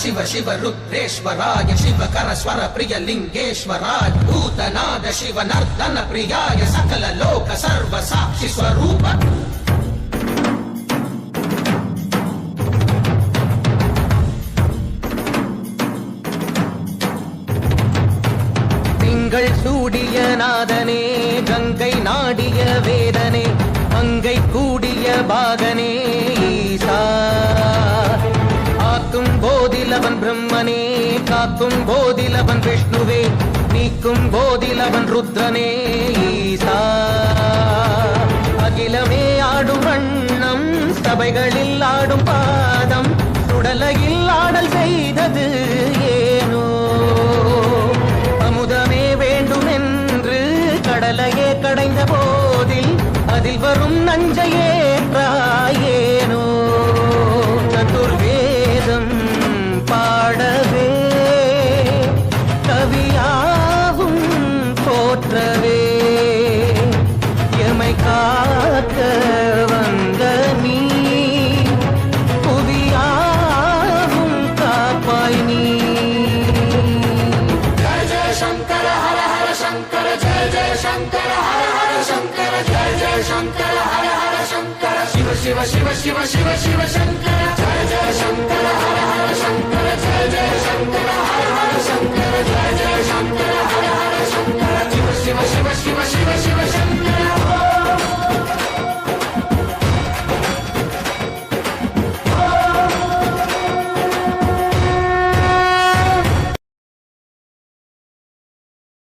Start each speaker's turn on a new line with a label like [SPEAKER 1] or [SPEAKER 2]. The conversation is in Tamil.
[SPEAKER 1] ಶಿವ ಶಿವ ರುದ್ರೇಶ್ವರಾಯ ಶಿವಕರ ಸ್ವರ ಪ್ರಿಯ ಲಿಂಗೇಶ್ವರಾಯ ಭೂತನಾದ ಶಿವ ನರ್ದನ ಪ್ರಿಯಾಯ ಸಕಲ ಲೋಕ ಸರ್ವ ಸಾಕ್ಷಿ ಸ್ವರೂಪ திங்கள் சூடிய நாதனே கங்கை நாடிய வேதனே மங்கை கூடிய பாகனே ஈசா ஆக்கும் போதிலவன் பிரம்மனே காக்கும் போதிலவன் விஷ்ணுவே நீக்கும் போதிலவன் ருத்ரனே ஈசா அகிலமே ஆடும் வண்ணம் சபைகளில் ஆடும் பாதம் சுடலையில் ஆடல் செய்தது ஏனோ அமுதமே வேண்டுமென்று கடலையே கடைந்த போதில் அதில் வரும் நஞ்சையேற்றாயேனோ சதுர்வேதம் பாடவே கவியாவும் போற்றவே எமை காக்க வந்த நீ புவியாவும் காப்பாய் நீ
[SPEAKER 2] जय जय शंकर हर हर शंकर जय जय शंकर हर हर शंकर जय जय शंकर हर हर शंकर शिव शिव शिव शिव शिव शिव शंकर जय जय शंकर हर हर शंकर जय जय शंकर हर हर शंकर जय जय शंकर हर हर